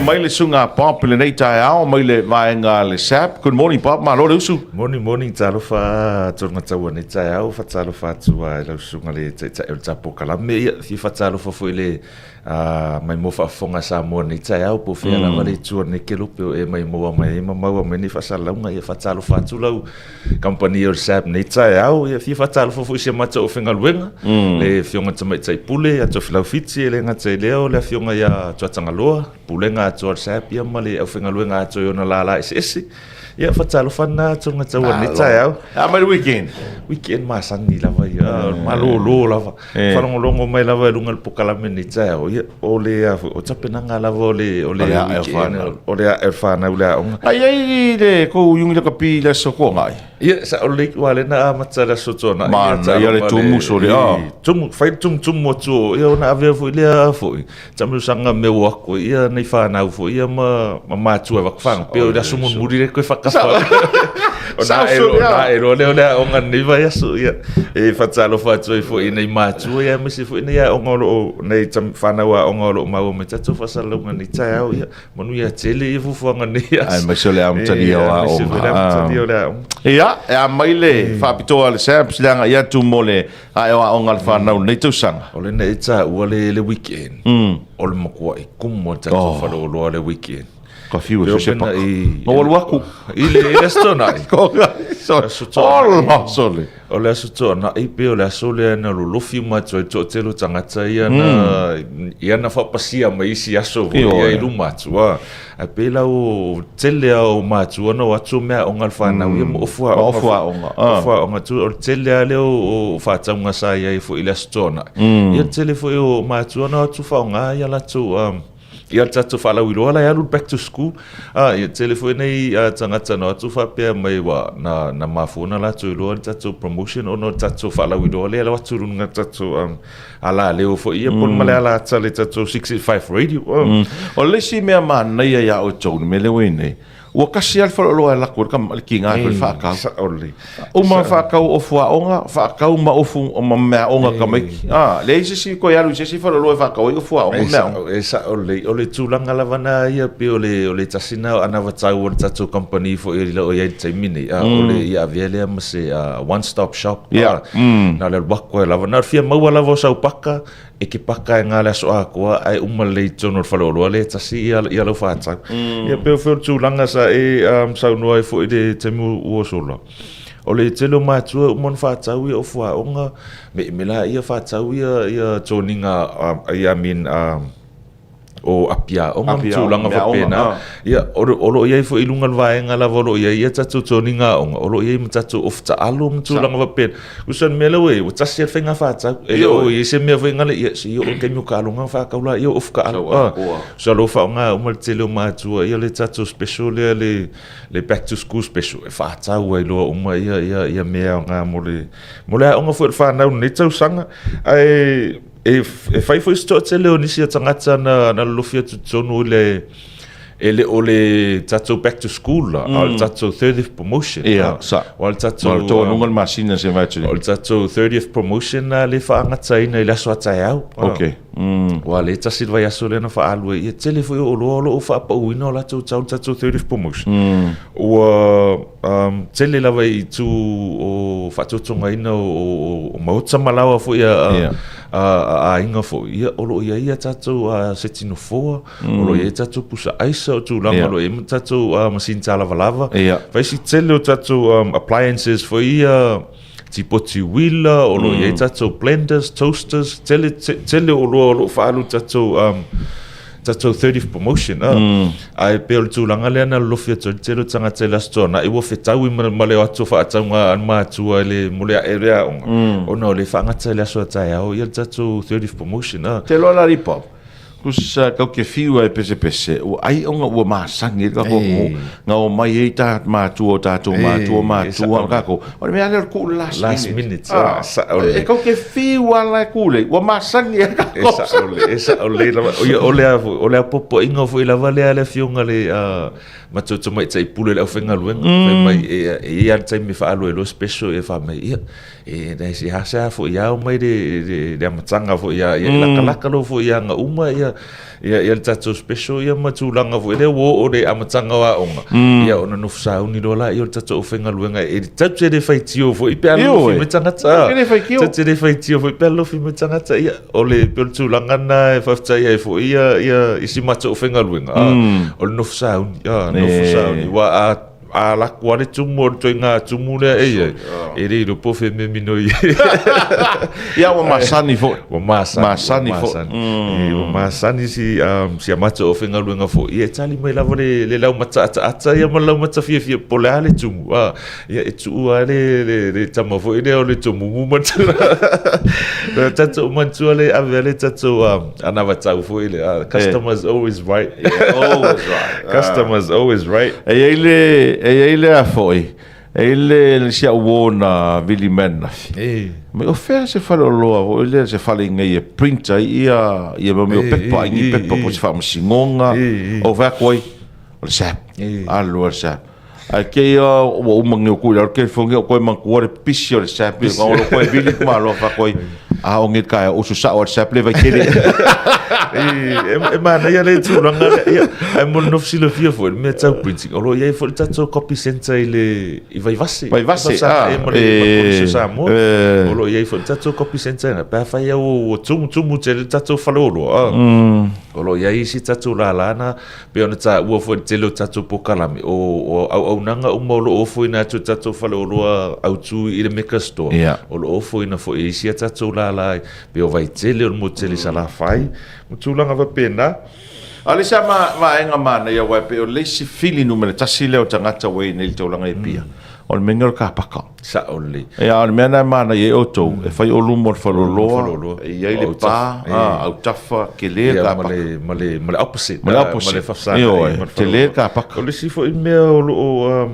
mai le sunga Bob le nei tai ao mai le vaenga le SSAB. Good morning Bob, malo le usu. Morning talofa tonga taua nei tai au fa talofa tua le sunga le el tapo kalame fi fa talofa foi le mai mo fa fonga Samoa nei tai au po fe la vale tua ne kelupe e mai mo mai mau mai ni fa salunga e fa talofa tu lau company el SSAB nei tai au e fi fa talofa foi se mata o fenga luenga le fionga tama tai pule a to filau fiti le ngata leo le fionga ya tanga loa pulenga to SSAB ia male au fenga luenga to yo na la ese ia fatalo fana tonga taua ni tai au mai weekend masangi lava ia malolo lava falongolongo mai lava lunga le pokalame ni tai au ia ole o tapenanga lava ole weekend ole e fana ule onga ai le ko yungi le kapi le soko ngai ia sa ole wale na matara sotona ia le tumu sole tumu fai tumu tu ia ona ave fu ile fu tamu sanga me wako ia nei fana fu ia ma tu va fang pe o da sumun muri le ko fa Ona le onga ni vai aso ia e fatalo fatu fo ina matu ia misi fo ina onga lo nei tam fana wa onga lo mau me tatu fasalo ngani tai au ia manu ia tele i fu ngani ai mai sole am tali wa ia e mai le fa pito al SSAB silanga ia tu mole ai wa onga al fana nei tu sanga ole nei ta o le weekend ole makua i kumo tatu falo lo le weekend Kafiu so se pa. No waku. Ile stona. All sole. Ole stona i pe ole sole na lo lofi ma to telo tangata ia na fa pasia mai si aso ia i luma tua. A pe la o tele o ma tua no atu me o ngalfana ia mo onga tu o tele le o fa tanga sa ia fo ile stona. Ia tele fo o ma tua no atu fa nga ia la tu ia tatu fala wilo ala ia back to school ia telefone tangata no atu fa pe mai wa na mafuna la tu lo tatu promotion ono tatu fala wilo ala wa tu runga tatu ala leo fo ia pon male ala tale tatu 65 radio o le si me man ia ya o tonu me le wene o kasi al falo lo la kur kam kinga ko fa ka o ma fa ka o fua onga fa ka ma o fu o ma me onga ka mai le si ko ya lu si falo lo fa ka o fua o me esa ole tulanga la vana ia pe ole tasina ana va tau o tatu company fo ia lo ia taimini ole ia vele ma se one stop shop na le bakwa la vana fia mau la vo sa paka e ke paka nga la so akwa ai umale tono falo lo le tasi ia lo fa tsa ia pe fo tulanga sa sa no fo de temu o solo ole telo ma tu mon fa tau o fo onga me la ia fa tau ia toninga ia min o apia o tu langa fa pena ia olo ia fo ilunga vaenga la volo ia tatu toninga olo ia mtatu of ta alum tu langa fa pen usan melewe o tasi fenga fa ta o ia se me venga le ia si o ke mu ka lunga fa ka ula ia of ka so lo fa nga o telo ma tu ia le tatu special le back to school special fa ta o lo o ia me nga mole nga fo fa na ni tau sanga ai e fai foi sto tele o nisi tangata na lofia tu tonu le ole tato back to school al tato 30th promotion wal tato to nungal masina se vai al tato 30th promotion le fa ngata ina le so atau okay wal eta silva ya sole na fa alwe e tele foi o lo fa pa uino la tato 30th promotion o tele la vai tu o fa tato ngaina o mautsa malawa foi a inga fo ia olo ia tatu setino fo olo ia tatu pusa aisa tu langa lo e tatu masinta lava vai si tele tatu appliances fo ia tipoti wheeler olo ia tatu blenders toasters tele olo falu tatu 30th promotion ai pel tu langa le na lofia telo tanga tela stona i wo fetau male atu fa tanga ma tu le mole area ona le fa ngata le so taya o ia tatu 30th promotion telo la ripop kus ka ke fiu e pese o ai onga o ma sangi ka ko nga o mai e ta ma tu o ta tu ma tu ka ko o me ale ku last minute e ka ke fiu ala ku le o ma sangi ka ko esa ole popo inga fo ila vale ale fiunga le ma tu mai tai pule le ofenga luenga mai e ia tai mi fa alo lo special e fa mai e dai si hasa fo ia mai de matanga fo ia la kala lo fo ia nga uma ia ia le tatou special ia matulanga fu ele o le amatanga wa onga ia ona no fsau ni lola ia le tatou fenga luenga e tatou le faitio fu i pe alo fi metangata tatou le faitio fu i pe alo fi metangata ia o le peltulanga na fafta ia fu ia isi matou fenga luenga o no fsau ia no fsau ni wa ala kwale tumo to nga tumo le e le po fe me minoi ia wa masani fo wa masani fo wa masani si amato ofenga luenga fo ia tali mai lava le lau mata ia ma lau mata fia pola le tumo ia e tu le tama fo ile o le tumo mu mata tato mantu le avele tato anava tau fo ile customers always right customers always right ele a foi ele se uona vilimena me ofere se falo loa ele se fale ngai printer ia me pepa ngi pepa po se fama singonga o va koi o se allo se ke o mangi o kula ke fongi o koi man ko pisi o se pe o koi vili ma lo fa koi a o ngi ka o sa o se pe va kele mana ia le tulanga ia ai mo no fsilo fia fo me tau printing o lo ia fo tato copy center ile i vai vase e mo o lo ia fo tato copy center na pa fa ia o tumu te tato falolo o lo ia si tato la na pe ona ta o fo te lo tato pokalami o nanga o mo lo fo ina tato falolo au tu ile meka store o lo fo ina fo e si tato la pe o vai tele o mo tele sala fai mutulanga va pena ale sa ma enga mana ia wa pe o lesi fili numere tasile o tangata we nei tolanga ipia o menga ka paka sa ole ia o mena mana ye oto e fai o lumo falolo e ia le pa au tafa ke le ka male opposite male fafsa te le ka paka o lesi fo me o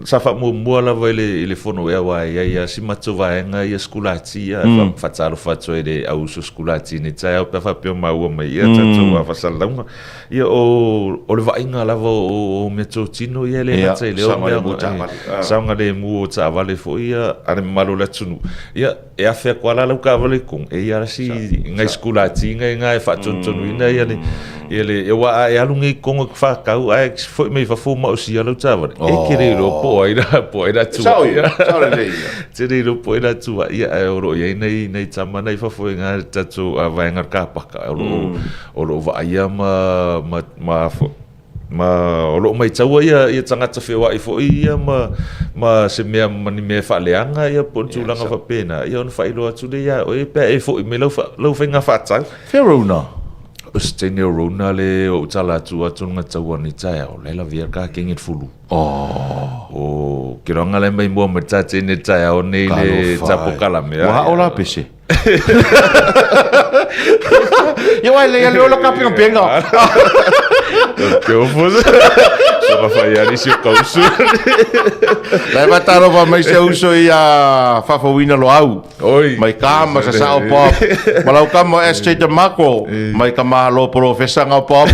safa mo la va ile fono ya wa ya si matso va nga ya skulati ya fa tsalo fa tso ile au so skulati ni tsa ya fa pe ma o mai ya tso va fa salanga ya o le va nga la o metso tino ya le tsa ile o sa nga le mu tsa va le fo ya ane malo la tsunu ya e a fe kwala la ka va le kong e ya si nga skulati nga fa tso ina ya le ele e wa ya lungi kong fa ka ai fo me fa fo ma o si ya lo tsa va e kire lo poira tu tiri lo poira tu ia euro ia nei tama nei fa foi nga tatu vai nga kapaka o va ia ma o lo mai tau ia tangata fewa i fo ia ma se me fa leanga ia pontulanga fa pena ia on fa ilo atu ia o pe e fo me lo fa nga fa tau ferona Stenia Rona le o tala tua tunga taua ni tae o leila via ka kingit fulu. O kiranga le mai mua matate ni tae o nei le tapo kalame. Waha o la pese. Yo ai le o la kapinga penga. Que o fuso. Só fa ia ni si kausu. Lai mataro va mai se uso ia fafawina lo au. Oi. Mai kama sa sao pop. Malau kama este de macro. Mai kama lo professor nga pop.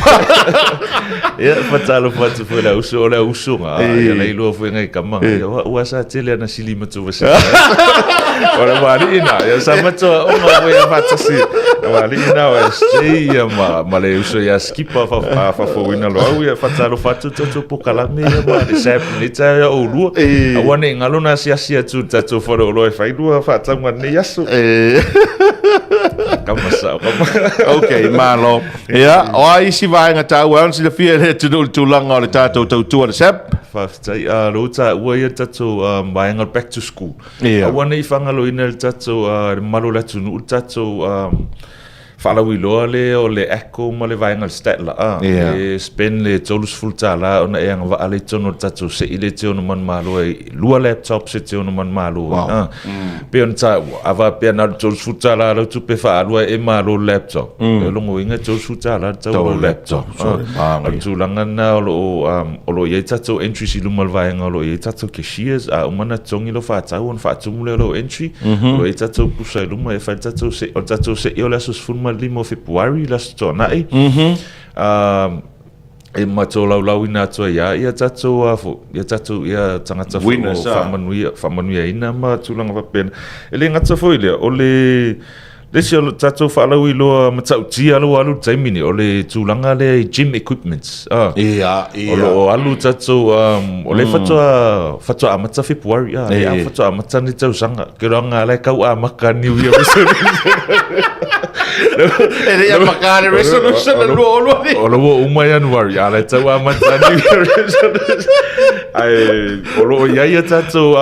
Ia fatalo fatu foi la uso nga. Ia lai lo foi ngai kama. Wa sa tele na sili matu vasa. Ora mari ina, ia sa matu o ma voi fatasi. Mari ina o este ia ma le uso ia skipa fa fawina lo au ia fatalo fatu to pokalame ia ma le sap ni ta o lu. Awane ngalo na sia tu tatu foro lo e fai dua fata ngani yasu. Kamasa. Okay, malo. Ia, o ai si vai nga tau an si le fia le tu langa le tato tu le sap. Faftai lo ta ua ia tatu vai nga back to school. Awane I fangalo ina le tatu malo la tunu tatu Falawi loa le o le echo ma le vaenga le statla e spend le tolus full tala ona e anga ale tono tatu se ile te ono man malo e lua laptop se te ono man malo pe on ta ava pe na tolus full tala lo tu pe fa alua e malo laptop e longo inga tolus full tala tau laptop tu langa na o lo ye tatu entry si lumal vaenga lo ye tatu cashiers a umana tongi lo fa tau on fa tumule lo entry lo ye tatu pusa luma e fa tatu se yo la sus full limo February last tonai e mato lau ina to ia tatu ia tangata fo fa manuia ina ma tulanga pa pen ele ngata fo ile o le Lesi o tatou whaalau I loa matau tia alu taimini o le tūlanga le gym equipments. Ia. O alu tatou o le whatua amata February. Ia whatua amata ni tau sanga. Ke ronga lai kau maka New Year resolution. Ele ia maka resolution na lua ni. O lua uma January. Lai tau amata New Year resolution. O lua iaia tatou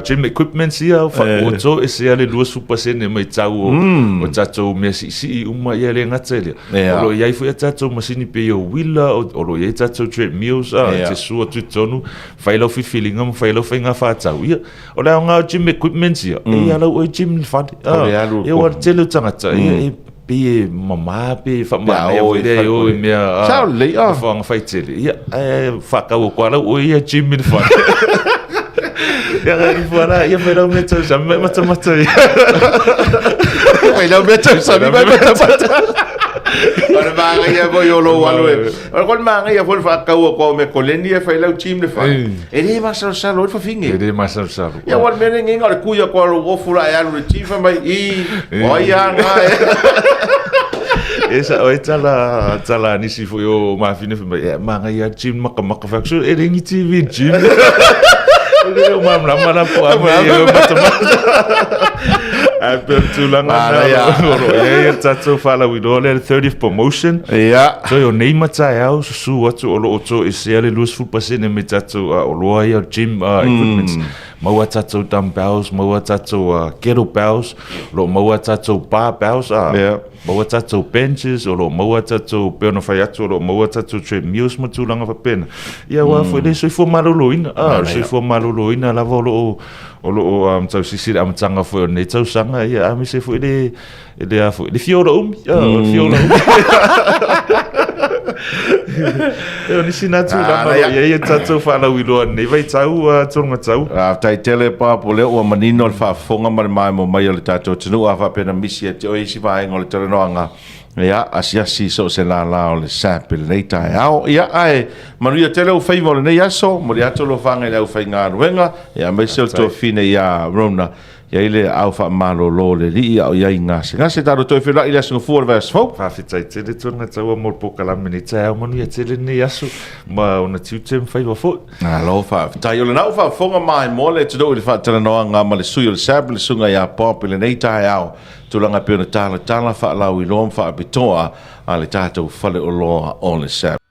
gym equipments ia o to ese ale lua super sene mai tau o tatou me si uma ia le ngata ia o lo ia fu tatou masini pe o willa o lo ia tatou treadmills te sua tu tonu failo fi feeling am failo finga fa tau ia o la nga gym equipments ia ia lo o gym fa ia o tele tangata ia pe mama pe fa ma o ia o mea sao le fa nga fa tele ia fa ka o kwala o ia gym fa ia fora ia foi me tau sa me mata Vai não me tau sa me mata Ora manga ia voi o lo alu ora kon manga ia foi fa ka o ko me koleni ia foi lau time le fa ele mas sa lo fa finge ele mas sa ia war me ninguém ora kuia ko lo fura ia lo time mai oia nga esa o tala nisi foi o mafine manga ia gym maka faxo ele ngi TV gym Ele o mam lama po ame o matamata. Ape tulanga ia tatou fala we do le 30th promotion. Ia. So your name mata au su watu o lo to ese ale lose full percent me tatou o lo ia gym equipments. Maua tatou dumbbells, maua tatou kettlebells, lo maua tatou barbells maua tatou benches, o lo maua tatou peona fai atu, o lo maua tatou treadmills matulanga fa pena. Ia wa foi le soifo maloloina, soifo maloloina lava o lo tau sisiri amatanga foi o nei tau sanga, ia ami se foi le fiora umi, fiora umi. Eu ni sinatu lama ia tatou falau I loa nei vai tau tonga tau. Tai tele pa po le o manino le fa fonga mai mo mai le tatou tunu a fa pena misi e te o isi vai ngol Talanoaga. Ia asi so se la o le SSAB le tai ao ia ai manuia tele o fai mo le nei aso mo le ato lo fanga le o fai ngā ruenga ia mai se to fine ia rona ia ile au fa malo lo le li ia ia ngase taro to fela ile so for vers fo fa fitai tele tona tau mo po kala minita au manuia tele nei aso ma ona tiutem fai wa fo lo fa tai o le nau fa fonga mai mo le to le fa Talanoaga ma le sui le SSAB le sunga ia pop le nei tai ao tulanga pe na tala fa lau I lom fa bitoa a le tatou fale o loa o le SSAB